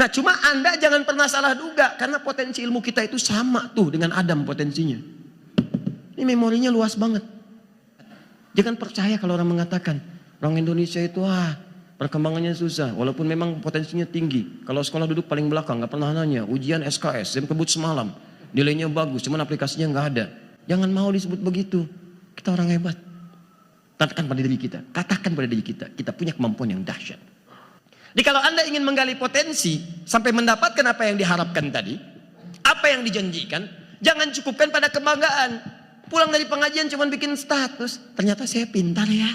Nah cuma Anda jangan pernah salah duga, karena potensi ilmu kita itu sama tuh dengan Adam potensinya. Ini memorinya luas banget. Jangan percaya kalau orang mengatakan orang Indonesia itu perkembangannya susah, walaupun memang potensinya tinggi. Kalau sekolah duduk paling belakang, nggak pernah nanya. Ujian SKS, saya kebut semalam, nilainya bagus, cuman aplikasinya nggak ada. Jangan mau disebut begitu. Kita orang hebat. Katakan pada diri kita, kita punya kemampuan yang dahsyat. Jadi kalau Anda ingin menggali potensi sampai mendapatkan apa yang diharapkan tadi, apa yang dijanjikan, jangan cukupkan pada kebanggaan. Pulang dari pengajian cuma bikin status, ternyata saya pintar ya.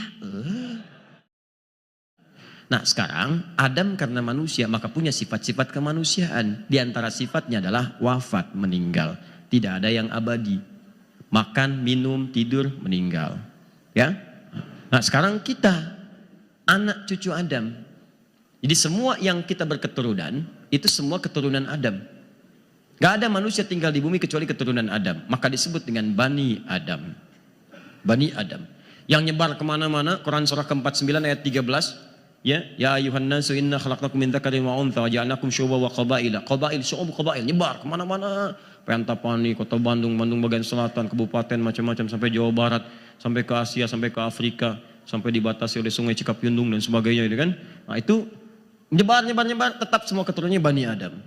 Nah sekarang Adam karena manusia maka punya sifat-sifat kemanusiaan. Di antara sifatnya adalah wafat, meninggal. Tidak ada yang abadi. Makan, minum, tidur, meninggal. Ya. Nah sekarang kita anak cucu Adam. Jadi semua yang kita berketurunan itu semua keturunan Adam. Gak ada manusia tinggal di bumi kecuali keturunan Adam. Maka disebut dengan Bani Adam. Bani Adam. Yang nyebar kemana-mana. Quran surah ke-49 ayat 13. Ya ayuhan nasu inna khalaqnakum min dzakarin wa untha wa ja'alnakum syu'uban wa qabaila. Qabail, syu'ub, qabail nyebar kemana-mana. Antapani, Kota Bandung, Bandung bagian selatan, kabupaten macam-macam sampai Jawa Barat, sampai ke Asia, sampai ke Afrika, sampai dibatasi oleh Sungai Cikapundung dan sebagainya, gitu kan? Nah itu nyebar, tetap semua keturunannya Bani Adam.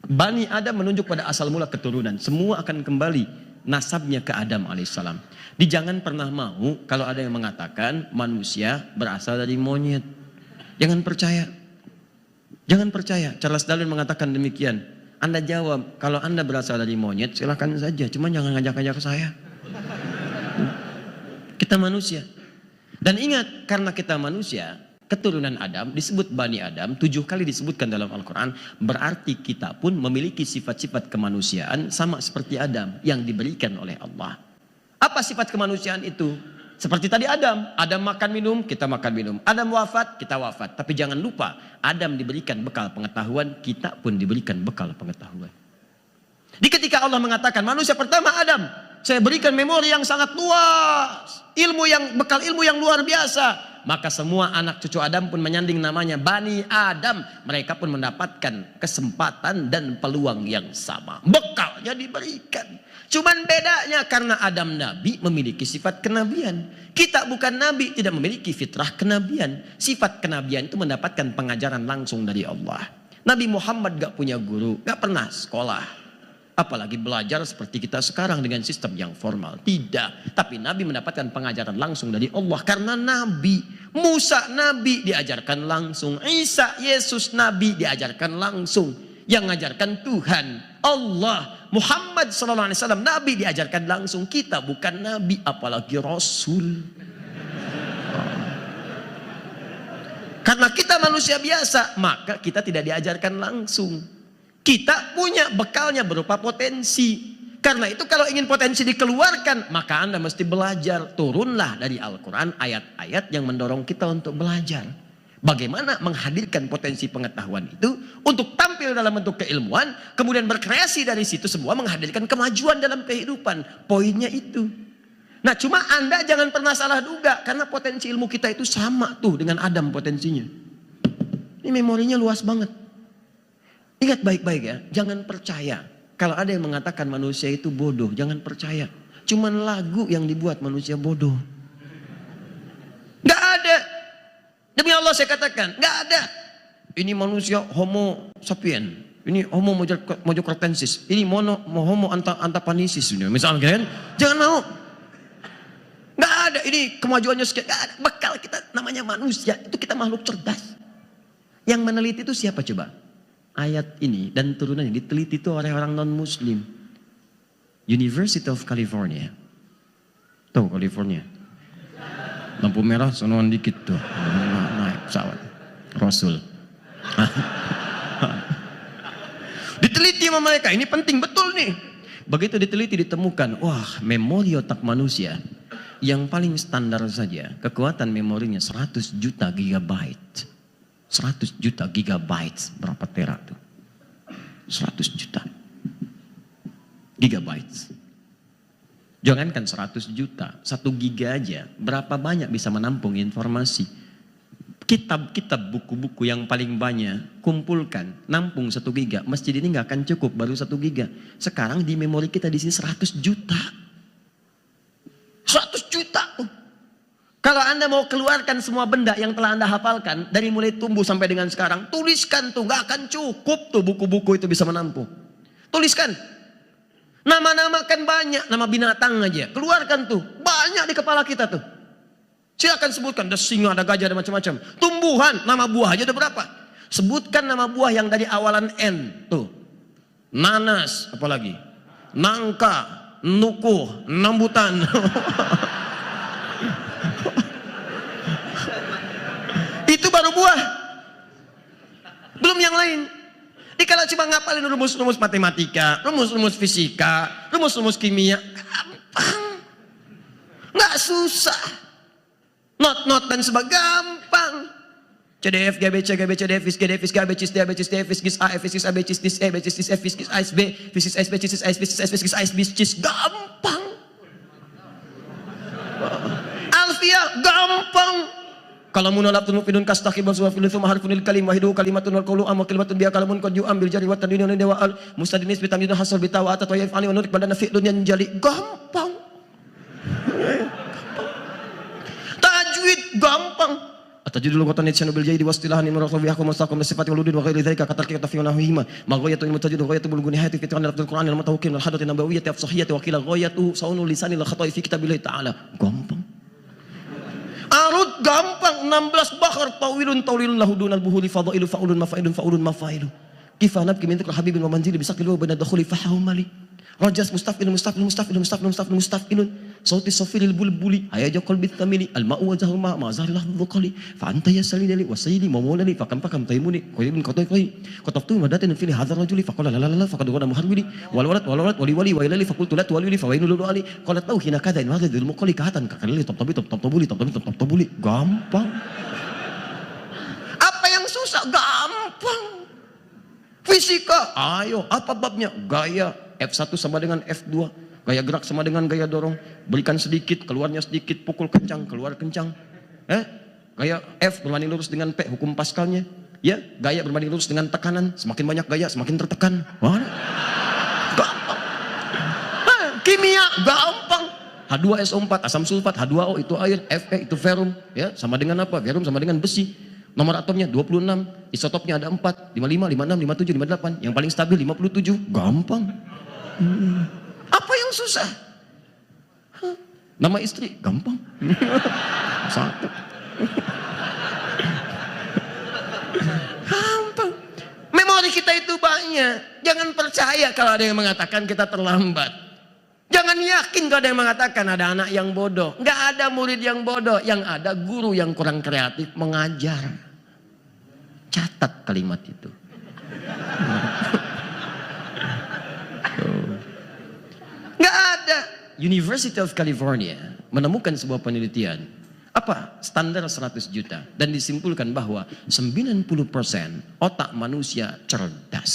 Bani Adam menunjuk pada asal mula keturunan. Semua akan kembali nasabnya ke Adam alaihissalam. Jangan pernah mau kalau ada yang mengatakan manusia berasal dari monyet. Jangan percaya. Jangan percaya. Charles Darwin mengatakan demikian. Anda jawab, kalau Anda berasal dari monyet silahkan saja, cuma jangan ngajak-ngajak saya. Kita manusia. Dan ingat, karena kita manusia, keturunan Adam disebut Bani Adam 7 kali disebutkan dalam Al-Quran. Berarti kita pun memiliki sifat-sifat kemanusiaan sama seperti Adam yang diberikan oleh Allah. Apa sifat kemanusiaan itu? Seperti tadi Adam makan minum, kita makan minum. Adam wafat, kita wafat. Tapi jangan lupa, Adam diberikan bekal pengetahuan, kita pun diberikan bekal pengetahuan. Di ketika Allah mengatakan manusia pertama Adam, saya berikan memori yang sangat luas, bekal ilmu yang luar biasa. Maka semua anak cucu Adam pun menyanding namanya Bani Adam. Mereka pun mendapatkan kesempatan dan peluang yang sama. Bekalnya diberikan. Cuman bedanya karena Adam Nabi memiliki sifat kenabian. Kita bukan Nabi, tidak memiliki fitrah kenabian. Sifat kenabian itu mendapatkan pengajaran langsung dari Allah. Nabi Muhammad gak punya guru, gak pernah sekolah. Apalagi belajar seperti kita sekarang dengan sistem yang formal. Tidak. Tapi Nabi mendapatkan pengajaran langsung dari Allah. Karena Nabi. Musa Nabi diajarkan langsung. Isa Yesus Nabi diajarkan langsung. Yang mengajarkan Tuhan. Allah. Muhammad SAW Nabi diajarkan langsung. Kita bukan Nabi. Apalagi Rasul. Karena kita manusia biasa. Maka kita tidak diajarkan langsung. Kita punya bekalnya berupa potensi. Karena itu kalau ingin potensi dikeluarkan, maka Anda mesti belajar. Turunlah dari Al-Quran ayat-ayat yang mendorong kita untuk belajar. Bagaimana menghadirkan potensi pengetahuan itu untuk tampil dalam bentuk keilmuan, kemudian berkreasi dari situ semua menghadirkan kemajuan dalam kehidupan. Poinnya itu. Nah cuma Anda jangan pernah salah duga, karena potensi ilmu kita itu sama tuh dengan Adam potensinya. Ini memorinya luas banget. Ingat baik-baik ya, jangan percaya. Kalau ada yang mengatakan manusia itu bodoh, jangan percaya. Cuman lagu yang dibuat manusia bodoh. Gak ada. Demi Allah saya katakan, gak ada. Ini manusia homo sapien. Ini homo mojocrotensis. Ini homo antapanisis. Misalnya kan, jangan mau. Gak ada, ini kemajuannya sekian. Gak ada, bekal kita namanya manusia. Itu kita makhluk cerdas. Yang meneliti itu siapa coba? Ayat ini dan turunannya diteliti itu oleh orang non-muslim. University of California. Tuh California. Lampu merah sonoan dikit tuh. Naik pesawat. Rasul. Diteliti sama mereka. Ini penting betul nih. Begitu diteliti ditemukan. Wah memori otak manusia. Yang paling standar saja. Kekuatan memorinya 100 juta gigabyte. 100 juta gigabytes. Berapa tera tuh? 100 juta gigabytes. Jangankan 100 juta, 1 giga aja. Berapa banyak bisa menampung informasi? kitab-kitab buku-buku yang paling banyak, kumpulkan, nampung 1 giga. Masjid ini nggak akan cukup, baru 1 giga. Sekarang di memori kita di sini 100 juta. 100 juta tuh. Kalau Anda mau keluarkan semua benda yang telah Anda hafalkan, dari mulai tumbuh sampai dengan sekarang, tuliskan tuh, nggak akan cukup tuh buku-buku itu bisa menampung. Tuliskan. Nama-nama kan banyak, nama binatang aja. Keluarkan tuh, banyak di kepala kita tuh. Silakan sebutkan, ada singa, ada gajah, ada macam-macam. Tumbuhan, nama buah aja ada berapa? Sebutkan nama buah yang dari awalan N. Tuh. Nanas, apalagi? Nangka, nukuh, rambutan. Itu baru buah. Belum yang lain. Kalau cuma ngapalin rumus-rumus matematika, rumus-rumus fisika, rumus-rumus kimia, gampang. Nggak susah. Not dan sebagainya gampang. CDF, GBC, GBC, Devis, GDvis, GBC, DBC, Devis, GIS A, F, GIS A, BC, GIS E, BC, GIS F, GIS A, B, GIS S, B, GIS S, GIS S, GIS A, GIS gampang. Alfiah gampang. Kalau munalab tunuk fidun kastakibal suwa filun thumma harfunil kalim wahidu kalimatun wal qawlu amma kalimatun biya kalamun qad yu'ambil jari wa tadwin dewa al mustadinis bitamidun hasal bitawa atat wa yaf'ali wa nurik badana fi'lun yanjali gampang. Tajwid gampang. Atajidul lughatan nitsyan bil jaidi wastilahan muraqabi hakum mustaqim sifati waludin wa ghairi dzalika katarki fi nahwihima ma ghayatu mutajid ghayatu bil gunihati fi tanal qur'an al mutawakkim al hadath an nabawiyyah afsahiyah wa qila ghayatu saunul lisanil khata'i fi kitabillah ta'ala. Gampang. Arud gampang. 16 bahar tawilun lahudun al-buhuli fadailu fa'ulun mafailu kifanab kimintuk habibin wa manzili bisaqil wa banadakhuli fahumali rajas mustafilun sauti safilil bulbuli hayaja qalbi thamili al-ma'u wa zahuma ma zahrilah dhuqali fa anta yasali dali wa sayyidi mawlani fa kam taymuni qaybun qataftu madatin fil hadzal rajuli fa qala la faqad ghana muharwili wal walad wali wa ilali fa qultu la tuwali fa wainul ali qala tauhina kadha in hadhil muqali kahatan kakali tabtabuli gampang. Apa yang susah? Gampang. Fisika, ayo apa babnya? Gaya F1 sama dengan F2, gaya gerak sama dengan gaya dorong, berikan sedikit, keluarnya sedikit, pukul kencang, keluar kencang. Gaya F berbanding lurus dengan P, hukum Pascalnya. Ya, gaya berbanding lurus dengan tekanan, semakin banyak gaya, semakin tertekan. Wah, gampang. Kimia, gampang. H2SO4, asam sulfat, H2O itu air, Fe itu verum, ya, sama dengan apa? Verum sama dengan besi. Nomor atomnya 26, isotopnya ada 4, 55, 56, 57, 58. Yang paling stabil 57, gampang. Apa yang susah? Nama istri, gampang. Satu. Gampang. Memori kita itu banyak. Jangan percaya kalau ada yang mengatakan kita terlambat. Jangan yakin kalau ada yang mengatakan ada anak yang bodoh. Nggak ada murid yang bodoh. Yang ada guru yang kurang kreatif mengajar. Catat kalimat itu. Nggak ada. University of California menemukan sebuah penelitian. Apa? Standar 100 juta. Dan disimpulkan bahwa 90% otak manusia cerdas.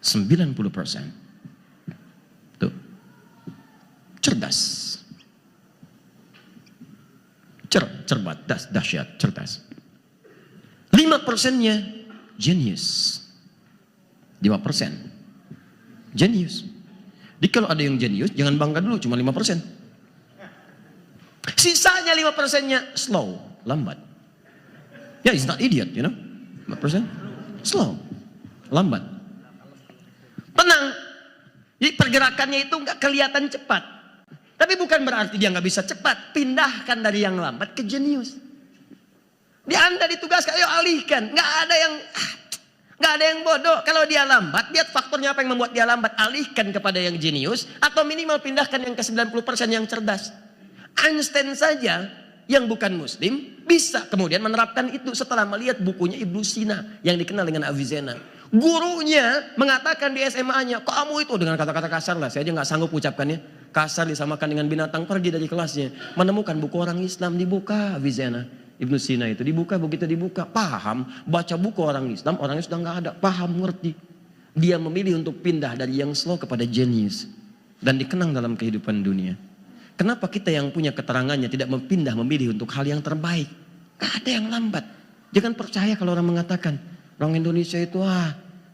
90%. Tuh. Cerdas. Cerbat, dahsyat, cerdas. 5%-nya genius. 5%. Genius. Jadi kalau ada yang jenius, jangan bangga dulu, cuma 5%. Sisanya 5%-nya slow, lambat. Ya, he's not idiot, you know. 5%, slow, lambat. Tenang. Jadi pergerakannya itu nggak kelihatan cepat. Tapi bukan berarti dia nggak bisa cepat. Pindahkan dari yang lambat ke jenius. Di Anda ditugaskan, ayo alihkan. Nggak ada yang bodoh. Kalau dia lambat, lihat faktornya apa yang membuat dia lambat. Alihkan kepada yang jenius, atau minimal pindahkan yang ke 90% yang cerdas. Einstein saja, yang bukan muslim, bisa kemudian menerapkan itu setelah melihat bukunya Ibnu Sina, yang dikenal dengan Avicenna. Gurunya mengatakan di SMA-nya, kamu itu dengan kata-kata kasar lah, saya aja nggak sanggup ucapkannya. Kasar disamakan dengan binatang, pergi dari kelasnya. Menemukan buku orang Islam, dibuka Avicenna. Ibnu Sina itu dibuka, begitu dibuka, paham, baca buku orang Islam, orangnya sudah nggak ada, paham, ngerti. Dia memilih untuk pindah dari yang slow kepada genius. Dan dikenang dalam kehidupan dunia. Kenapa kita yang punya keterangannya tidak memilih untuk hal yang terbaik? Gak ada yang lambat. Jangan percaya kalau orang mengatakan orang Indonesia itu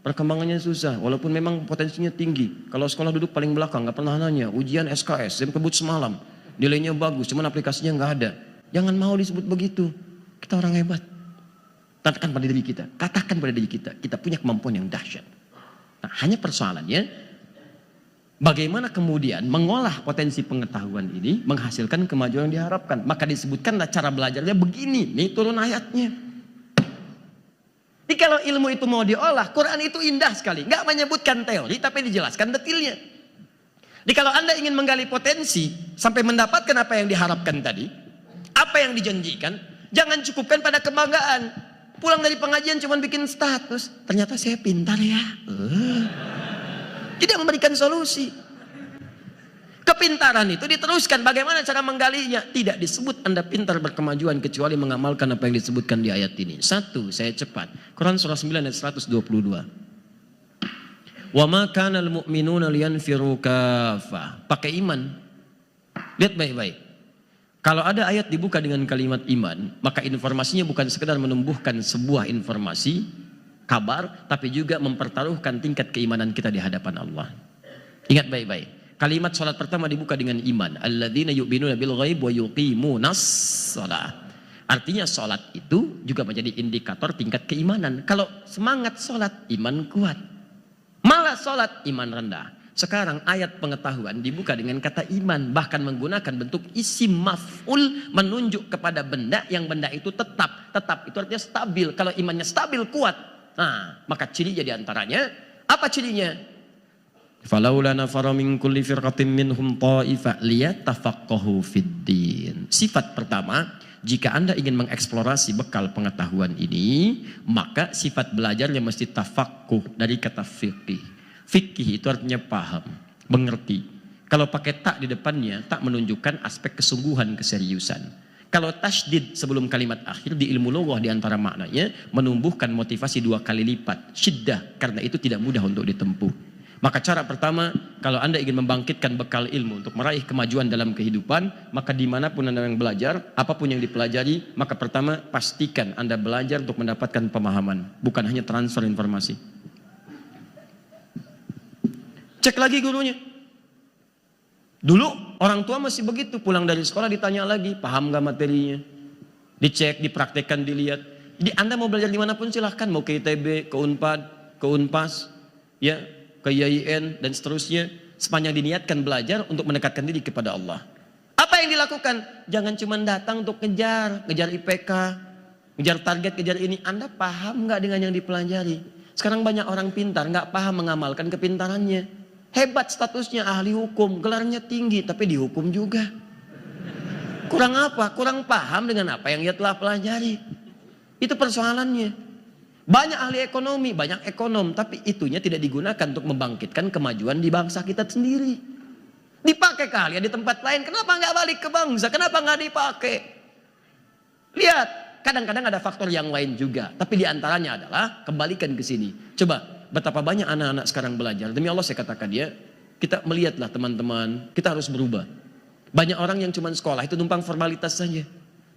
perkembangannya susah, walaupun memang potensinya tinggi. Kalau sekolah duduk paling belakang, nggak pernah nanya. Ujian SKS, saya kebut semalam, nilainya bagus, cuman aplikasinya nggak ada. Jangan mau disebut begitu. Kita orang hebat. Katakan pada diri kita, kita punya kemampuan yang dahsyat. Nah, hanya persoalannya, bagaimana kemudian mengolah potensi pengetahuan ini menghasilkan kemajuan yang diharapkan. Maka disebutkanlah cara belajarnya begini. Nih turun ayatnya. Jadi kalau ilmu itu mau diolah, Quran itu indah sekali. Nggak menyebutkan teori, tapi dijelaskan detailnya. Jadi kalau Anda ingin menggali potensi, sampai mendapatkan apa yang diharapkan tadi, apa yang dijanjikan, jangan cukupkan pada kebanggaan. Pulang dari pengajian cuma bikin status, ternyata saya pintar ya. Tidak memberikan solusi. Kepintaran itu diteruskan, bagaimana cara menggalinya? Tidak disebut Anda pintar berkemajuan kecuali mengamalkan apa yang disebutkan di ayat ini. Satu, saya cepat. Quran surah 9 ayat 122. Wa ma kana al-mu'minuna liyanfiru kaffah. Pakai iman. Lihat baik-baik. Kalau ada ayat dibuka dengan kalimat iman, maka informasinya bukan sekedar menumbuhkan sebuah informasi, kabar, tapi juga mempertaruhkan tingkat keimanan kita di hadapan Allah. Ingat baik-baik. Kalimat salat pertama dibuka dengan iman. Alladzina yu'minuna bil ghaib wa yuqimunas shalah. Artinya salat itu juga menjadi indikator tingkat keimanan. Kalau semangat salat, iman kuat. Malah salat, iman rendah. Sekarang ayat pengetahuan dibuka dengan kata iman, bahkan menggunakan bentuk isim maf'ul menunjuk kepada benda yang benda itu tetap. Tetap itu artinya stabil. Kalau imannya stabil, kuat. Nah, maka cirinya diantaranya, apa cirinya? Falaula nafara min kulli firqatin minhum ta'ifa liyatafaqahu fiddin. Sifat pertama, jika Anda ingin mengeksplorasi bekal pengetahuan ini, maka sifat belajarnya mesti tafaqquh dari kata fiqih. Fikih itu artinya paham, mengerti. Kalau pakai tak di depannya, tak menunjukkan aspek kesungguhan, keseriusan. Kalau tasydid sebelum kalimat akhir di ilmu lughah di antara maknanya menumbuhkan motivasi 2 kali lipat, syiddah, karena itu tidak mudah untuk ditempuh. Maka cara pertama, kalau Anda ingin membangkitkan bekal ilmu untuk meraih kemajuan dalam kehidupan, maka dimanapun Anda yang belajar, apapun yang dipelajari, maka pertama pastikan Anda belajar untuk mendapatkan pemahaman, bukan hanya transfer informasi. Cek lagi gurunya. Dulu orang tua masih begitu, pulang dari sekolah ditanya lagi, paham gak materinya? Dicek, dipraktekkan, dilihat. Jadi Anda mau belajar dimanapun silahkan, mau ke ITB, ke Unpad, ke Unpas, ya, ke IAIN dan seterusnya, sepanjang diniatkan belajar untuk mendekatkan diri kepada Allah. Apa yang dilakukan? Jangan cuma datang untuk ngejar IPK, ngejar target, ngejar ini. Anda paham nggak dengan yang dipelajari? Sekarang banyak orang pintar nggak paham mengamalkan kepintarannya. Hebat statusnya ahli hukum, gelarnya tinggi, tapi dihukum juga. Kurang apa? Kurang paham dengan apa yang ia telah pelajari. Itu persoalannya. Banyak ahli ekonomi, banyak ekonom, tapi itunya tidak digunakan untuk membangkitkan kemajuan di bangsa kita sendiri. Dipakai kalian di tempat lain, kenapa nggak balik ke bangsa? Kenapa nggak dipakai? Lihat, kadang-kadang ada faktor yang lain juga, tapi diantaranya adalah kembalikan ke sini. Coba. Betapa banyak anak-anak sekarang belajar. Demi Allah saya katakan ya, kita melihatlah teman-teman, kita harus berubah. Banyak orang yang cuma sekolah itu numpang formalitas saja.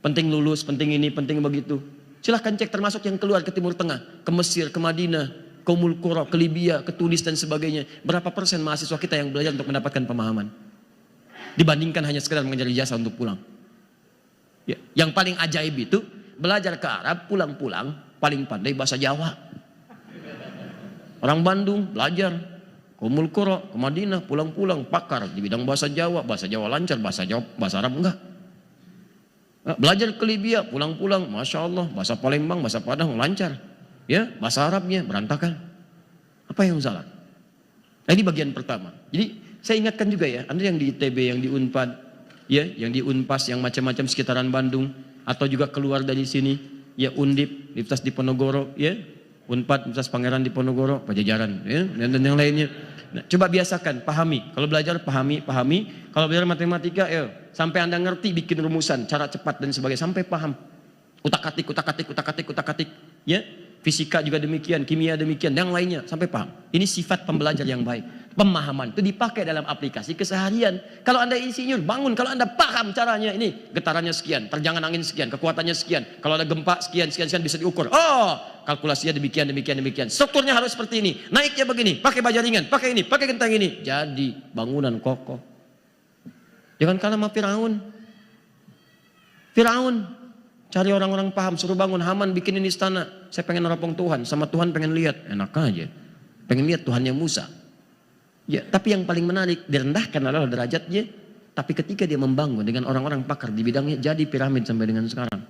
Penting lulus, penting ini, penting begitu. Silahkan cek termasuk yang keluar ke Timur Tengah, ke Mesir, ke Madinah, ke Ummul Qura, ke Libya, ke Tunis dan sebagainya. Berapa persen mahasiswa kita yang belajar untuk mendapatkan pemahaman? Dibandingkan hanya sekedar mengejar ijazah untuk pulang. Ya, yang paling ajaib itu belajar ke Arab, pulang-pulang paling pandai bahasa Jawa. Orang Bandung belajar ke Ummul Qura, ke Madinah, pulang-pulang pakar di bidang bahasa Jawa lancar, bahasa Arab enggak. Belajar ke Libya, pulang-pulang, Masya Allah, bahasa Palembang, bahasa Padang lancar. Ya, bahasa Arabnya berantakan. Apa yang salah? Nah, ini bagian pertama. Jadi saya ingatkan juga ya, Anda yang di ITB, yang di Unpad, ya, yang di Unpas, yang macam-macam sekitaran Bandung, atau juga keluar dari sini, ya Undip, Universitas Diponegoro, ya. Unpad, Universitas Pangeran Diponegoro, Pajajaran, ya, dan yang lainnya. Nah, coba biasakan, pahami. Kalau belajar pahami. Kalau belajar matematika, ya, sampai Anda ngerti bikin rumusan, cara cepat dan sebagainya, sampai paham. Utak-atik, ya. Fisika juga demikian, kimia demikian, yang lainnya sampai paham. Ini sifat pembelajar yang baik. Pemahaman itu dipakai dalam aplikasi keseharian. Kalau Anda insinyur, bangun. Kalau Anda paham caranya, ini getarannya sekian, terjangan angin sekian, kekuatannya sekian. Kalau ada gempa sekian, sekian, sekian bisa diukur. Oh, kalkulasinya demikian, demikian, demikian. Strukturnya harus seperti ini. Naiknya begini, pakai baja ringan, pakai ini, pakai genteng ini. Jadi bangunan kokoh. Jangan kalah sama Firaun. Firaun cari orang-orang paham, suruh bangun. Haman bikinin istana. Saya pengen neropong Tuhan, sama Tuhan pengen lihat. Enak aja. Pengen lihat Tuhannya Musa. Ya, tapi yang paling menarik, direndahkan adalah derajatnya. Tapi ketika dia membangun dengan orang-orang pakar di bidangnya, jadi piramid sampai dengan sekarang.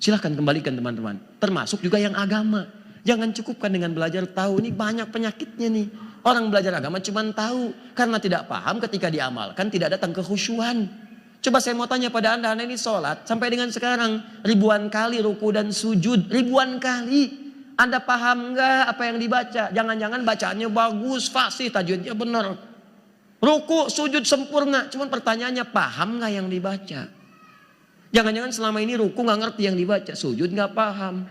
Silahkan kembalikan teman-teman. Termasuk juga yang agama. Jangan cukupkan dengan belajar tahu. Ini banyak penyakitnya nih. Orang belajar agama cuma tahu. Karena tidak paham ketika diamalkan tidak datang kekhusyuan. Coba saya mau tanya pada anda ini sholat sampai dengan sekarang. Ribuan kali ruku dan sujud. Ribuan kali. Anda paham nggak apa yang dibaca? Jangan-jangan bacaannya bagus, fasih, tajwidnya benar. Ruku, sujud sempurna. Cuman pertanyaannya paham nggak yang dibaca? Jangan-jangan selama ini ruku nggak ngerti yang dibaca, sujud nggak paham.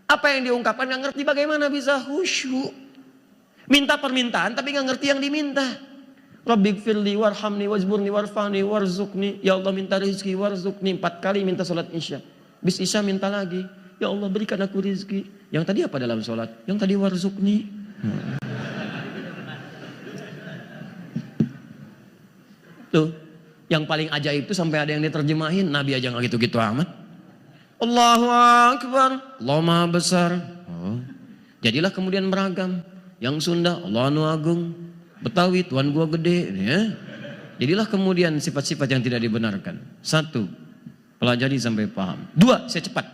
Apa yang diungkapkan nggak ngerti, bagaimana bisa khusyuk? Minta permintaan tapi nggak ngerti yang diminta. Rabbighfirli warhamni wajburni warfani warzukni. Ya Allah minta rezeki warzukni. 4 kali minta sholat isya. Bis isya minta lagi. Ya Allah berikan aku rezeki. Yang tadi apa dalam sholat? Yang tadi warzukni. Tuh, yang paling ajaib itu sampai ada yang diterjemahin. Nabi aja nggak gitu-gitu amat. Allahu Akbar. Allah Maha Besar. Oh. Jadilah kemudian beragam. Yang Sunda, Allah Anu Agung. Betawi, Tuhan gua gede. Ya. Jadilah kemudian sifat-sifat yang tidak dibenarkan. 1, pelajari sampai paham. 2, saya cepat.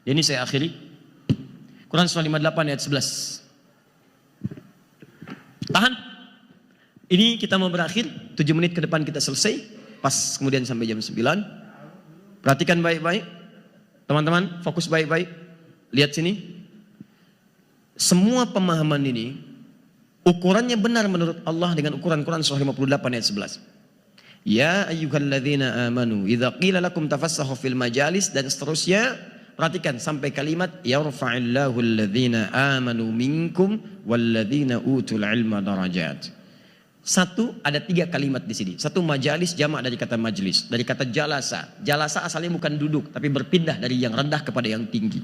Ini saya akhiri. Quran surah 58 ayat 11. Tahan. Ini kita mau berakhir. 7 menit ke depan kita selesai. Pas kemudian sampai jam 9. Perhatikan baik-baik. Teman-teman fokus baik-baik. Lihat sini. Semua pemahaman ini ukurannya benar menurut Allah dengan ukuran Quran surah 58 ayat 11. Ya ayyuhalladzina amanu idza qila lakum tafassahu fil majalis dan seterusnya. Perhatikan sampai kalimat yarfa'illahu alladzina amanu minkum walladzina utul ilma darajat. 1, ada 3 kalimat di sini. 1 majalis, jamak dari kata majlis, dari kata jalasa. Jalasa asalnya bukan duduk tapi berpindah dari yang rendah kepada yang tinggi.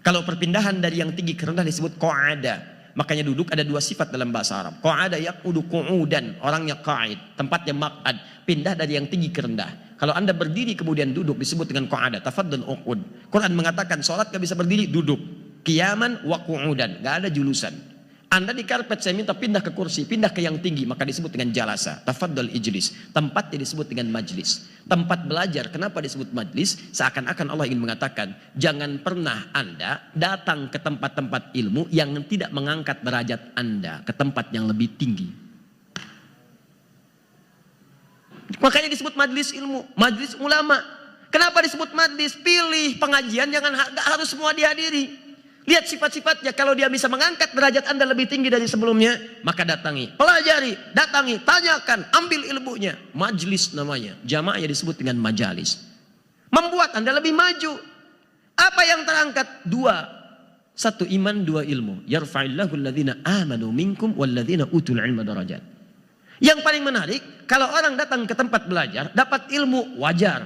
Kalau perpindahan dari yang tinggi ke rendah disebut qa'ada. Makanya duduk ada 2 sifat dalam bahasa Arab. Qa'ada yaqudu qu'udan, orangnya qa'id, tempatnya maq'ad, pindah dari yang tinggi ke rendah. Kalau anda berdiri kemudian duduk disebut dengan qa'ada, tafaddal uqud. Quran mengatakan salat gak bisa berdiri, duduk. Qiyaman wa qu'udan, gak ada julusan. Anda di karpet saya minta pindah ke kursi, pindah ke yang tinggi, maka disebut dengan jalasa, tafaddal ijlis. Tempat disebut dengan majlis. Tempat belajar, kenapa disebut majlis? Seakan-akan Allah ingin mengatakan, jangan pernah anda datang ke tempat-tempat ilmu yang tidak mengangkat derajat anda ke tempat yang lebih tinggi. Makanya disebut majlis ilmu, majlis ulama. Kenapa disebut majlis? Pilih pengajian, jangan harus semua dihadiri. Lihat sifat-sifatnya, kalau dia bisa mengangkat derajat anda lebih tinggi dari sebelumnya, maka datangi, pelajari, datangi, tanyakan, ambil ilmunya. Majlis namanya, jamaahnya disebut dengan majalis. Membuat anda lebih maju. Apa yang terangkat? 2. 1 iman, 2 ilmu. Yarfa'illahu alladzina amanu minkum walladzina utul ilma darajat. Yang paling menarik, kalau orang datang ke tempat belajar, dapat ilmu, wajar.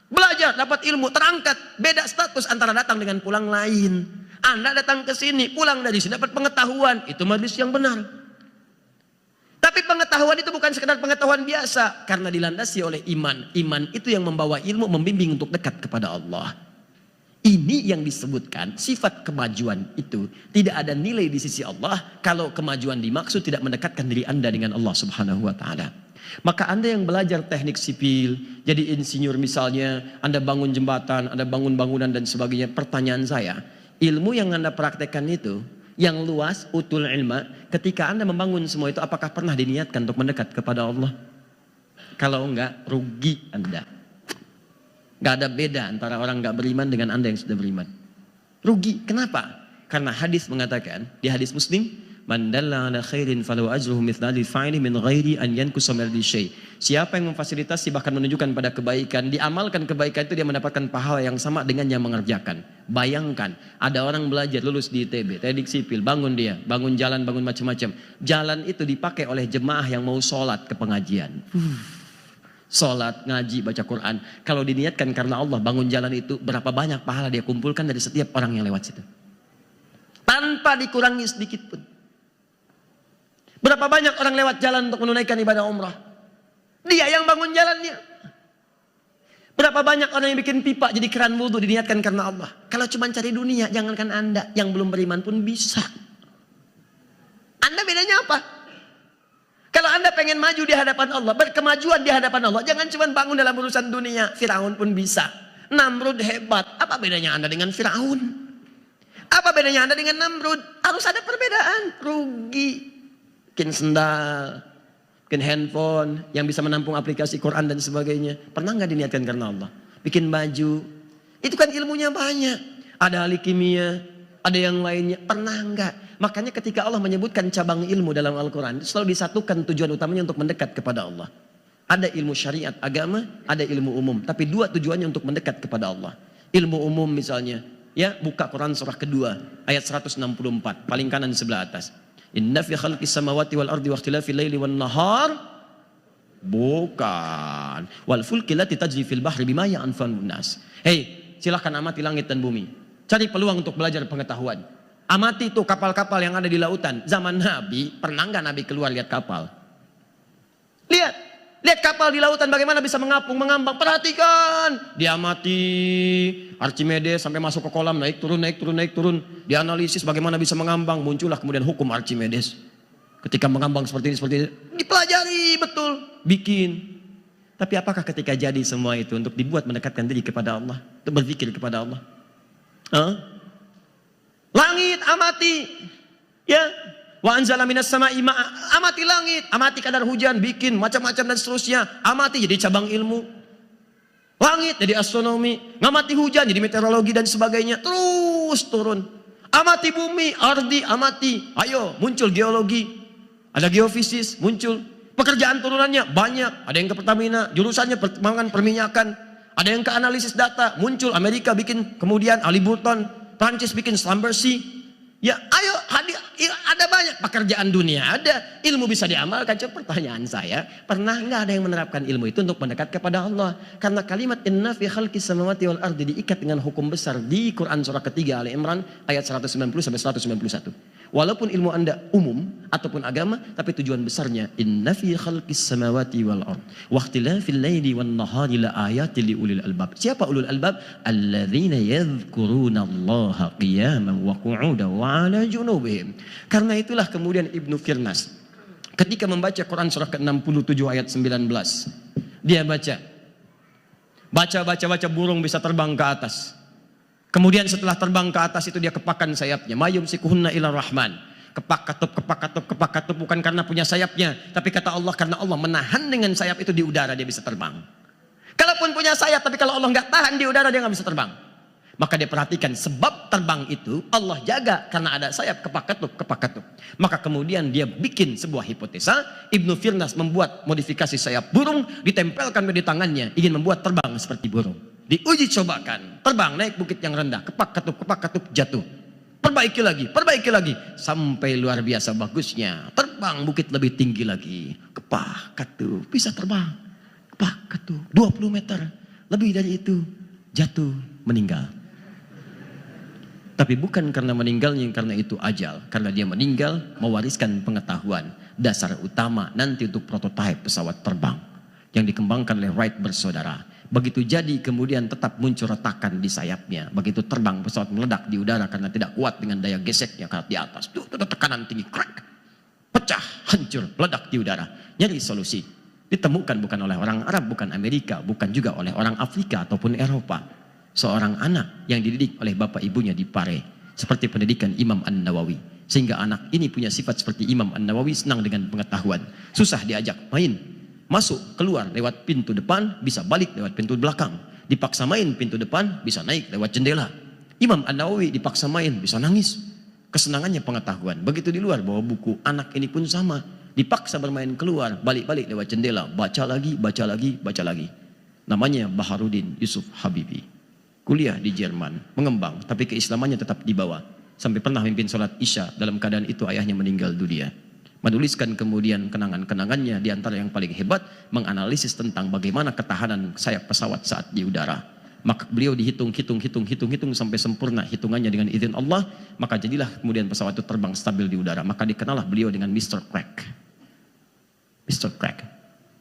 Belajar, dapat ilmu, terangkat. Beda status antara datang dengan pulang lain. Anda datang ke sini, pulang dari sini dapat pengetahuan. Itu majlis yang benar. Tapi pengetahuan itu bukan sekedar pengetahuan biasa. Karena dilandasi oleh iman. Iman itu yang membawa ilmu, membimbing untuk dekat kepada Allah. Ini yang disebutkan sifat kemajuan itu tidak ada nilai di sisi Allah kalau kemajuan dimaksud tidak mendekatkan diri anda dengan Allah Subhanahu wa ta'ala. Maka anda yang belajar teknik sipil, jadi insinyur misalnya, anda bangun jembatan, anda bangun bangunan dan sebagainya. Pertanyaan saya, ilmu yang anda praktekkan itu, yang luas, utul ilma, ketika anda membangun semua itu, apakah pernah diniatkan untuk mendekat kepada Allah? Kalau enggak, rugi anda. Gak ada beda antara orang gak beriman dengan anda yang sudah beriman. Rugi, kenapa? Karena hadis mengatakan, di hadis Muslim, Man dalla ala khairin falahu ajruhu mithla ajri fa'ili min ghairi an yankusa min syai'. Siapa yang memfasilitasi bahkan menunjukkan pada kebaikan, diamalkan kebaikan itu dia mendapatkan pahala yang sama dengan yang mengerjakan. Bayangkan, ada orang belajar lulus di ITB, teknik sipil, bangun dia, bangun jalan, bangun macam-macam. Jalan itu dipakai oleh jemaah yang mau sholat ke pengajian. Sholat, ngaji, baca Quran. Kalau diniatkan karena Allah bangun jalan itu, berapa banyak pahala dia kumpulkan dari setiap orang yang lewat situ. Tanpa dikurangi sedikit pun. Berapa banyak orang lewat jalan untuk menunaikan ibadah umrah. Dia yang bangun jalannya. Berapa banyak orang yang bikin pipa jadi keran wudhu diniatkan karena Allah. Kalau cuma cari dunia, jangankan Anda yang belum beriman pun bisa. Anda bedanya apa? Kalau Anda pengen maju di hadapan Allah, berkemajuan di hadapan Allah, jangan cuma bangun dalam urusan dunia. Firaun pun bisa. Namrud hebat. Apa bedanya Anda dengan Firaun? Apa bedanya Anda dengan Namrud? Harus ada perbedaan. Rugi. Bikin sendal, bikin handphone yang bisa menampung aplikasi Quran dan sebagainya. Pernah nggak diniatkan karena Allah? Bikin baju, itu kan ilmunya banyak. Ada ahli kimia, ada yang lainnya. Pernah nggak? Makanya ketika Allah menyebutkan cabang ilmu dalam Al-Quran, selalu disatukan tujuan utamanya untuk mendekat kepada Allah. Ada ilmu syariat, agama, ada ilmu umum. Tapi dua tujuannya untuk mendekat kepada Allah. Ilmu umum misalnya, ya buka Quran surah kedua, ayat 164, paling kanan sebelah atas. Inna fi khalqis samawati wal ardi wa ikhtilafil laili wan nahar. Bukan. Wal fulki lati tajri fil bahri bima yanfa'un nas. Hei, silakan amati langit dan bumi. Cari peluang untuk belajar pengetahuan. Amati itu kapal-kapal yang ada di lautan. Zaman Nabi, pernah nggak Nabi keluar lihat kapal? Lihat kapal di lautan bagaimana bisa mengapung, mengambang. Perhatikan. Diamati Archimedes sampai masuk ke kolam, naik turun. Dianalisis bagaimana bisa mengambang. Muncullah kemudian hukum Archimedes. Ketika mengambang seperti ini. Dipelajari betul. Bikin. Tapi apakah ketika jadi semua itu untuk dibuat mendekatkan diri kepada Allah? Untuk berzikir kepada Allah? Langit amati. Ya. Wa anzala minas sama'i ma'a, amati langit, amati kadar hujan, bikin macam-macam dan seterusnya. Amati jadi cabang ilmu. Langit jadi astronomi, ngamati hujan jadi meteorologi dan sebagainya. Terus turun. Amati bumi, ardi, amati. Ayo, muncul geologi. Ada geofisis, muncul. Pekerjaan turunannya banyak. Ada yang ke Pertamina, jurusannya perkembangan perminyakan. Ada yang ke analisis data, muncul Amerika bikin, kemudian Halliburton, Prancis bikin Schlumberger. Ya, ayo ada banyak pekerjaan dunia, ada ilmu bisa diamalkan. Coba pertanyaan saya, pernah nggak ada yang menerapkan ilmu itu untuk mendekat kepada Allah? Karena kalimat inna fi khalqis samawati wal ardi diikat dengan hukum besar di Quran surah ketiga Ali Imran ayat 190 sampai 191. Walaupun ilmu Anda umum ataupun agama, tapi tujuan besarnya inna fi khalqis samawati wal ard wa ikhtilafil laili wan nahari la ayatin li ulil albab. Siapa ulul albab? Alladzina yadhkurunallaha qiyaman wa qu'udan wa 'ala junubihim. Karena itulah kemudian Ibnu Firnas ketika membaca Quran surah ke-67 ayat 19, dia baca burung bisa terbang ke atas. Kemudian setelah terbang ke atas itu dia kepakan sayapnya. Mayum sikuhunna ila rahman. Kepak katup bukan karena punya sayapnya, tapi kata Allah karena Allah menahan dengan sayap itu di udara dia bisa terbang. Kalaupun punya sayap tapi kalau Allah nggak tahan di udara dia nggak bisa terbang. Maka dia perhatikan sebab terbang itu Allah jaga karena ada sayap kepak katup. Maka kemudian dia bikin sebuah hipotesa. Ibnu Firnas membuat modifikasi sayap burung, ditempelkan di tangannya, ingin membuat terbang seperti burung. Diuji cobakan, terbang naik bukit yang rendah, kepak katup jatuh. Perbaiki lagi, sampai luar biasa bagusnya. Terbang bukit lebih tinggi lagi, kepak katup, bisa terbang. Kepak katup, 20 meter, lebih dari itu, jatuh, meninggal. Tapi bukan karena meninggalnya, karena itu ajal. Karena dia meninggal, mewariskan pengetahuan. Dasar utama nanti untuk prototipe pesawat terbang yang dikembangkan oleh Wright bersaudara. Begitu jadi kemudian tetap muncul retakan di sayapnya. Begitu terbang pesawat meledak di udara karena tidak kuat dengan daya geseknya karena di atas. Tekanan tinggi, crack, pecah, hancur, meledak di udara. Jadi solusi ditemukan bukan oleh orang Arab, bukan Amerika, bukan juga oleh orang Afrika ataupun Eropa. Seorang anak yang dididik oleh bapak ibunya di Pare. Seperti pendidikan Imam An-Nawawi. Sehingga anak ini punya sifat seperti Imam An-Nawawi, senang dengan pengetahuan. Susah diajak main. Masuk, keluar lewat pintu depan, bisa balik lewat pintu belakang. Dipaksa main pintu depan, bisa naik lewat jendela. Imam An-Nawawi dipaksa main, bisa nangis. Kesenangannya pengetahuan. Begitu di luar bawa buku, anak ini pun sama. Dipaksa bermain keluar, balik-balik lewat jendela, baca lagi, baca lagi, baca lagi. Namanya Baharudin Yusuf Habibi. Kuliah di Jerman, mengembang, tapi keislamannya tetap di bawah. Sampai pernah memimpin sholat Isya, dalam keadaan itu ayahnya meninggal dunia. Menuliskan kemudian kenangan-kenangannya, di antara yang paling hebat, menganalisis tentang bagaimana ketahanan sayap pesawat saat di udara. Maka beliau dihitung sampai sempurna hitungannya dengan izin Allah, maka jadilah kemudian pesawat itu terbang stabil di udara. Maka dikenallah beliau dengan Mr. Crack. Mr. Crack.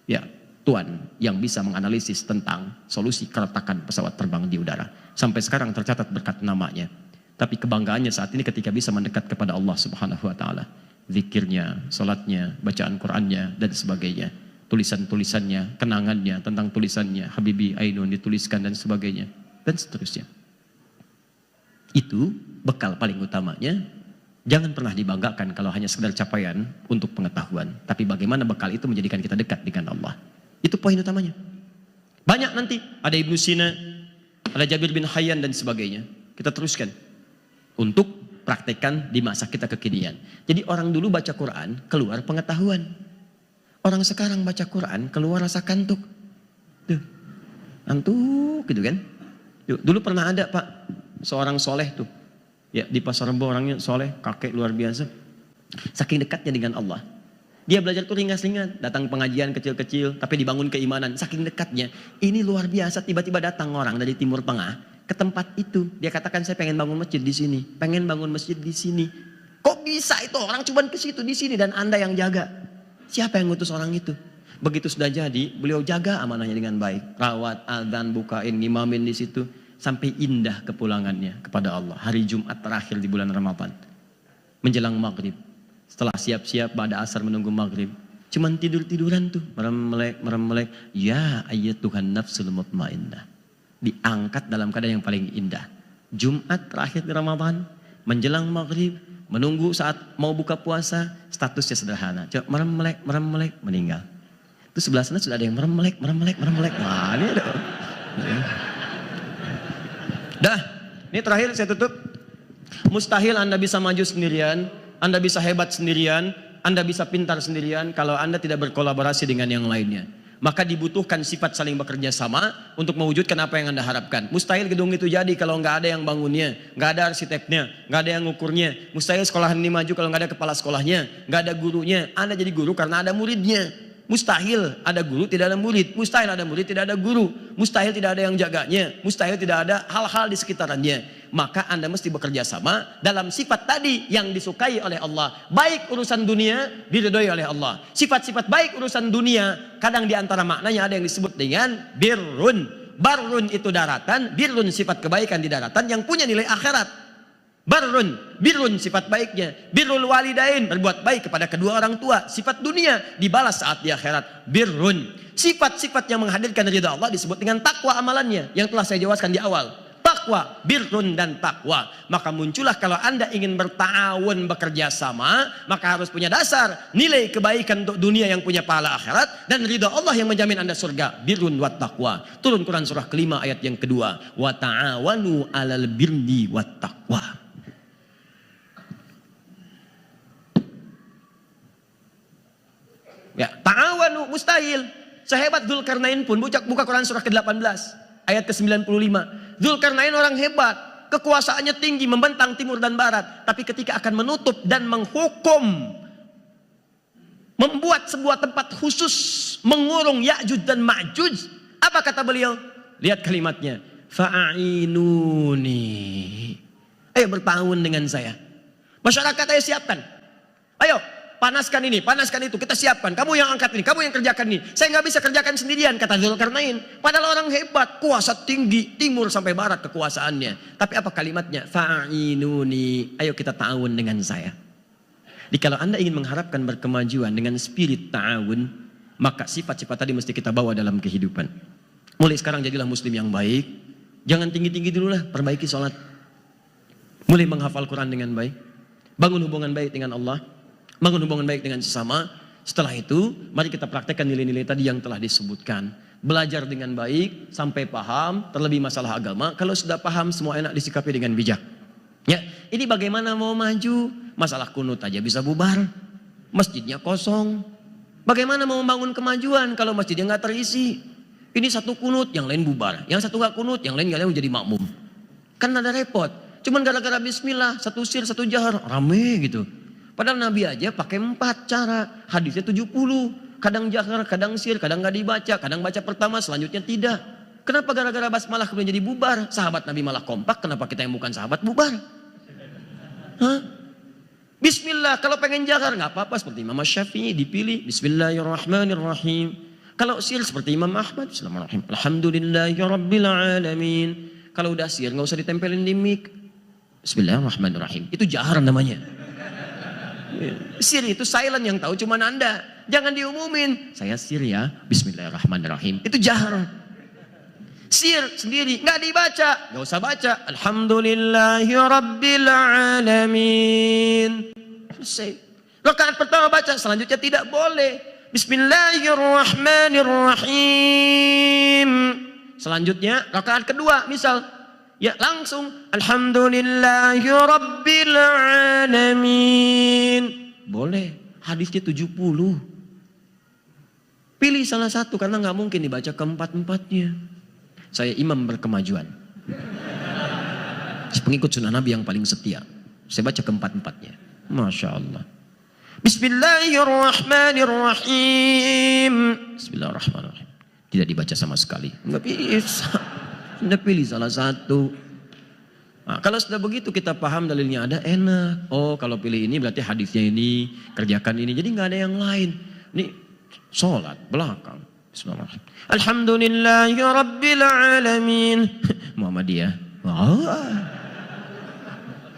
Ya, Tuan yang bisa menganalisis tentang solusi keretakan pesawat terbang di udara. Sampai sekarang tercatat berkat namanya. Tapi kebanggaannya saat ini ketika bisa mendekat kepada Allah Subhanahu wa taala. Zikirnya, salatnya, bacaan Qur'annya dan sebagainya. Tulisan-tulisannya, kenangannya tentang tulisannya, Habibie Ainun dituliskan dan sebagainya, dan seterusnya. Itu bekal paling utamanya. Jangan pernah dibanggakan kalau hanya sekedar capaian untuk pengetahuan, tapi bagaimana bekal itu menjadikan kita dekat dengan Allah. Itu poin utamanya. Banyak nanti, ada Ibnu Sina, ada Jabir bin Hayyan dan sebagainya. Kita teruskan untuk praktekkan di masa kita kekinian. Jadi orang dulu baca Quran, keluar pengetahuan. Orang sekarang baca Quran keluar rasa kantuk. Tuh. Antuk gitu kan. Dulu pernah ada Pak, seorang soleh tuh. Ya, di Pasar Rebo orangnya soleh, kakek luar biasa. Saking dekatnya dengan Allah. Dia belajar tuh ringas-ringan, datang pengajian kecil-kecil, tapi dibangun keimanan. Saking dekatnya, ini luar biasa. Tiba-tiba datang orang dari Timur Tengah ke tempat itu. Dia katakan saya pengen bangun masjid di sini, pengen bangun masjid di sini. Kok bisa itu orang cuman ke situ di sini dan Anda yang jaga? Siapa yang ngutus orang itu? Begitu sudah jadi, beliau jaga amanahnya dengan baik. Rawat, adzan, bukain, ngimamin di situ. Sampai indah kepulangannya kepada Allah. Hari Jumat terakhir di bulan Ramadan. Menjelang maghrib. Setelah siap-siap pada asar menunggu maghrib. Cuman tidur-tiduran tuh. Merem-melek. Ya ayyatuhan nafsul mutmainnah. Diangkat dalam keadaan yang paling indah. Jumat terakhir di Ramadan. Menjelang maghrib. Menunggu saat mau buka puasa, statusnya sederhana. Coba merem-melek, meninggal. Itu sebelah sana sudah ada yang merem-melek. Wah, ini ada. Dah, ini terakhir saya tutup. Mustahil Anda bisa maju sendirian, Anda bisa hebat sendirian, Anda bisa pintar sendirian kalau Anda tidak berkolaborasi dengan yang lainnya. Maka dibutuhkan sifat saling bekerja sama untuk mewujudkan apa yang Anda harapkan. Mustahil gedung itu jadi kalau nggak ada yang bangunnya, nggak ada arsiteknya, nggak ada yang ngukurnya. Mustahil sekolahan ini maju kalau nggak ada kepala sekolahnya, nggak ada gurunya. Anda jadi guru karena ada muridnya. Mustahil ada guru tidak ada murid, mustahil ada murid tidak ada guru, mustahil tidak ada yang jaganya, mustahil tidak ada hal-hal di sekitarannya. Maka Anda mesti bekerja sama dalam sifat tadi yang disukai oleh Allah. Baik urusan dunia diridhoi oleh Allah. Sifat-sifat baik urusan dunia kadang diantara maknanya ada yang disebut dengan birrun. Barrun itu daratan, birrun sifat kebaikan di daratan yang punya nilai akhirat. Barrun, birrun sifat baiknya. Birrul walidain, berbuat baik kepada kedua orang tua. Sifat dunia dibalas saat di akhirat. Birrun, sifat-sifat yang menghadirkan ridha Allah disebut dengan takwa amalannya yang telah saya jelaskan di awal. Takwa, birrun dan takwa. Maka muncullah kalau Anda ingin bertawun bekerja sama, maka harus punya dasar nilai kebaikan untuk dunia yang punya pahala akhirat dan ridha Allah yang menjamin Anda surga. Birrun wa taqwa. Turun Quran surah kelima ayat yang kedua. Wa ta'awanu 'alal birri wat taqwa. Ya, ta'awanu mustahil. Sehebat Dzulkarnain pun buka Quran surah ke-18 ayat ke-95. Dzulkarnain orang hebat, kekuasaannya tinggi, membentang timur dan barat, tapi ketika akan menutup dan menghukum, membuat sebuah tempat khusus mengurung Ya'juj dan Ma'juj, apa kata beliau? Lihat kalimatnya, fa'inuni. Ayo bertahun dengan saya. Masyarakat ayo siapkan. Ayo panaskan ini, panaskan itu, kita siapkan. Kamu yang angkat ini, kamu yang kerjakan ini. Saya nggak bisa kerjakan sendirian, kata Dzulkarnain. Padahal orang hebat, kuasa tinggi, timur sampai barat kekuasaannya. Tapi apa kalimatnya? Fa'inuni, ayo kita ta'awun dengan saya. Jadi kalau Anda ingin mengharapkan berkemajuan dengan spirit ta'awun, maka sifat-sifat tadi mesti kita bawa dalam kehidupan. Mulai sekarang jadilah muslim yang baik. Jangan tinggi-tinggi dulu lah, perbaiki sholat. Mulai menghafal Quran dengan baik. Bangun hubungan baik dengan Allah. Bangun hubungan baik dengan sesama. Setelah itu, mari kita praktekkan nilai-nilai tadi yang telah disebutkan. Belajar dengan baik, sampai paham, terlebih masalah agama. Kalau sudah paham, semua enak disikapi dengan bijak. Ya, ini bagaimana mau maju? Masalah kunut aja bisa bubar. Masjidnya kosong. Bagaimana mau membangun kemajuan kalau masjidnya nggak terisi? Ini satu kunut, yang lain bubar. Yang satu nggak kunut, yang lain jadi makmum. Kan ada repot. Cuman gara-gara bismillah, satu sir, satu jahar, rame gitu. Padahal Nabi aja pakai 4 cara. Hadisnya 70. Kadang jahar, kadang sir, kadang nggak dibaca, kadang baca pertama, selanjutnya tidak. Kenapa gara-gara basmalah kemudian jadi bubar? Sahabat Nabi malah kompak, kenapa kita yang bukan sahabat bubar? Hah? Bismillah, kalau pengen jahar nggak apa-apa seperti Imam Syafi'i dipilih Bismillahirrahmanirrahim. Kalau sir seperti Imam Ahmad, Bismillahirrahmanirrahim. Alhamdulillahirabbil alamin. Kalau udah sir nggak usah ditempelin di mic. Bismillahirrahmanirrahim. Itu jahar namanya. Sir itu silent, yang tahu cuma Anda. Jangan diumumin. Saya sir ya, Bismillahirrahmanirrahim. Itu jahar. Sir sendiri nggak dibaca, nggak usah baca. Alhamdulillahirabbil alamin. Selesai. Rakaat pertama baca, selanjutnya tidak boleh. Bismillahirrahmanirrahim. Selanjutnya rakaat kedua misal, ya langsung Alhamdulillahirabbil alamin. Boleh. Hadisnya 70. Pilih salah satu karena nggak mungkin dibaca keempat-empatnya. Saya imam berkemajuan. Pengikut sunnah Nabi yang paling setia. Saya baca keempat-empatnya. Masya Allah. Bismillahirrahmanirrahim. Bismillahirrahmanirrahim. Tidak dibaca sama sekali. Nggak bisa. Sudah pilih salah satu. Nah, kalau sudah begitu kita paham dalilnya ada, enak. Oh, kalau pilih ini berarti hadisnya ini, kerjakan ini. Jadi nggak ada yang lain. Ini sholat belakang. Bismillahirrahmanirrahim. Alhamdulillahirabbil alamin. Muhammadiyah.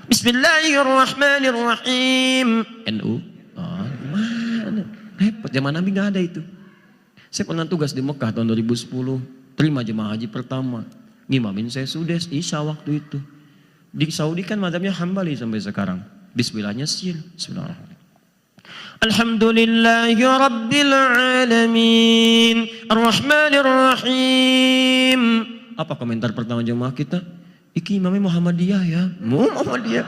Bismillahirrahmanirrahim. NU. Gimana? Repot, zaman Nabi nggak ada itu. Saya pernah tugas di Mekah tahun 2010. Terima jemaah haji pertama. Ngimamin saya Sudes Isya waktu itu. Di Saudi kan mazhabnya Hambali sampai sekarang. Bismillahnya sir. Bismillahirrahmanirrahim. Alhamdulillahirabbil alamin. Arrahmanirrahim. Apa komentar pertama jemaah kita? Iki imamnya Muhammadiyah ya. Muhammadiyah.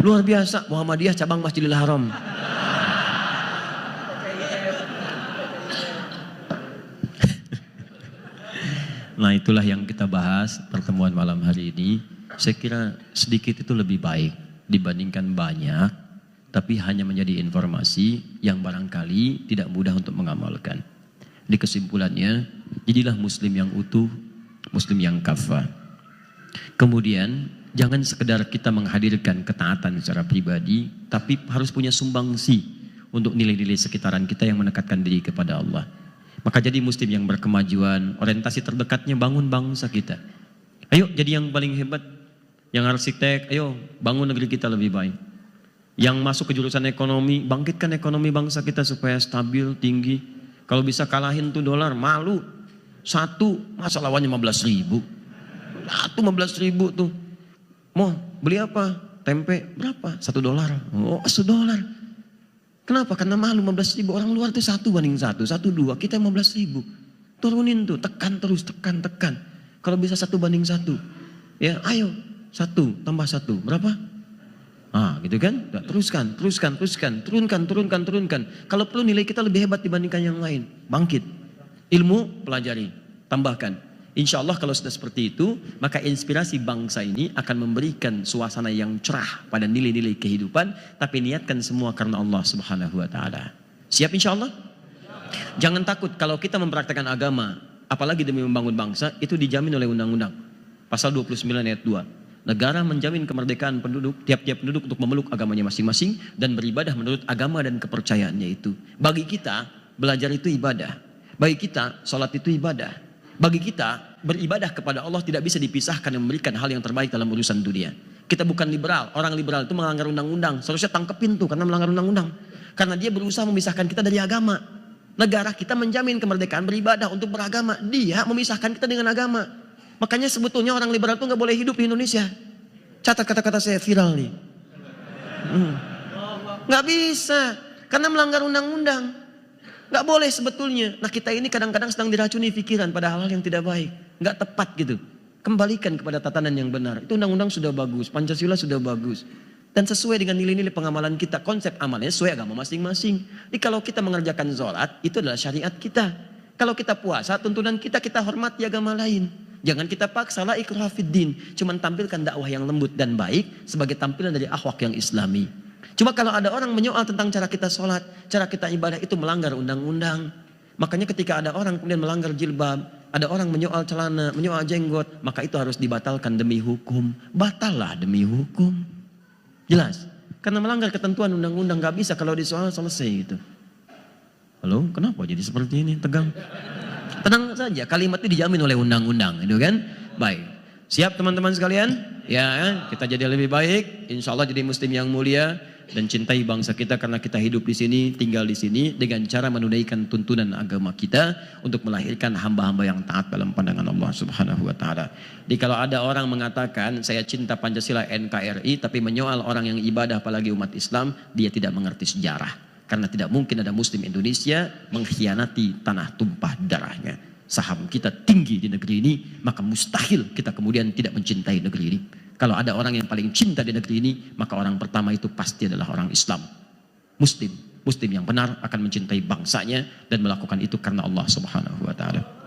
Luar biasa. Muhammadiyah cabang Masjidil Haram. Nah, itulah yang kita bahas pertemuan malam hari ini. Saya kira sedikit itu lebih baik dibandingkan banyak, tapi hanya menjadi informasi yang barangkali tidak mudah untuk mengamalkan. Di kesimpulannya, jadilah muslim yang utuh, muslim yang kafah. Kemudian, jangan sekedar kita menghadirkan ketaatan secara pribadi, tapi harus punya sumbangsi untuk nilai-nilai sekitaran kita yang mendekatkan diri kepada Allah. Maka jadi muslim yang berkemajuan, orientasi terdekatnya bangun bangsa kita. Ayo jadi yang paling hebat, yang arsitek, ayo bangun negeri kita lebih baik. Yang masuk ke jurusan ekonomi, bangkitkan ekonomi bangsa kita supaya stabil, tinggi. Kalau bisa kalahin tuh dolar, malu. Satu, masa lawannya 15.000. Satu 15.000 tuh. Mau beli apa? Tempe berapa? $1. Oh, $1. Kenapa? Karena malu 15.000. Orang luar tuh 1 banding 1, 1, 2. Kita 15.000. Turunin tuh, tekan terus, tekan. Kalau bisa 1 banding 1. Ya, ayo. 1 tambah 1. Berapa? Gitu kan? Teruskan. Turunkan. Kalau perlu nilai kita lebih hebat dibandingkan yang lain. Bangkit. Ilmu, pelajari. Tambahkan. Insya Allah kalau sudah seperti itu, maka inspirasi bangsa ini akan memberikan suasana yang cerah pada nilai-nilai kehidupan, tapi niatkan semua karena Allah Subhanahu wa Ta'ala. Siap insya Allah? Jangan takut kalau kita mempraktekkan agama, apalagi demi membangun bangsa, itu dijamin oleh undang-undang. Pasal 29 ayat 2. Negara menjamin kemerdekaan penduduk, tiap-tiap penduduk untuk memeluk agamanya masing-masing dan beribadah menurut agama dan kepercayaannya itu. Bagi kita, belajar itu ibadah. Bagi kita, sholat itu ibadah. Bagi kita, beribadah kepada Allah tidak bisa dipisahkan dan memberikan hal yang terbaik dalam urusan dunia. Kita bukan liberal. Orang liberal itu melanggar undang-undang. Seharusnya tangkepin tuh karena melanggar undang-undang. Karena dia berusaha memisahkan kita dari agama. Negara kita menjamin kemerdekaan beribadah untuk beragama. Dia memisahkan kita dengan agama. Makanya sebetulnya orang liberal itu nggak boleh hidup di Indonesia. Catat kata-kata saya viral nih. Nggak bisa. Karena melanggar undang-undang. Nggak boleh sebetulnya. Nah kita ini kadang-kadang sedang diracuni pikiran pada hal-hal yang tidak baik. Nggak tepat gitu. Kembalikan kepada tatanan yang benar. Itu undang-undang sudah bagus, Pancasila sudah bagus. Dan sesuai dengan nilai-nilai pengamalan kita, konsep amalnya sesuai agama masing-masing. Jadi kalau kita mengerjakan sholat, itu adalah syariat kita. Kalau kita puasa, tuntunan kita, kita hormati agama lain. Jangan kita paksa la ikraha fiddin. Cuman tampilkan dakwah yang lembut dan baik sebagai tampilan dari akhlak yang islami. Cuma kalau ada orang menyoal tentang cara kita sholat, cara kita ibadah itu melanggar undang-undang. Makanya ketika ada orang kemudian melanggar jilbab, ada orang menyoal celana, menyoal jenggot, maka itu harus dibatalkan demi hukum. Batallah demi hukum. Jelas? Karena melanggar ketentuan undang-undang gak bisa kalau disoal selesai gitu. Halo, kenapa jadi seperti ini? Tegang. Tenang saja, kalimat itu dijamin oleh undang-undang, itu kan? Baik. Siap teman-teman sekalian? Ya, kita jadi lebih baik. Insya Allah jadi muslim yang mulia dan cintai bangsa kita karena kita hidup di sini, tinggal di sini dengan cara menunaikan tuntunan agama kita untuk melahirkan hamba-hamba yang taat dalam pandangan Allah Subhanahu wa taala. Jadi kalau ada orang mengatakan saya cinta Pancasila NKRI tapi menyoal orang yang ibadah apalagi umat Islam, dia tidak mengerti sejarah. Karena tidak mungkin ada muslim Indonesia mengkhianati tanah tumpah darahnya. Saham kita tinggi di negeri ini, maka mustahil kita kemudian tidak mencintai negeri ini. Kalau ada orang yang paling cinta di negeri ini, maka orang pertama itu pasti adalah orang Islam. Muslim yang benar akan mencintai bangsanya dan melakukan itu karena Allah Subhanahu wa taala.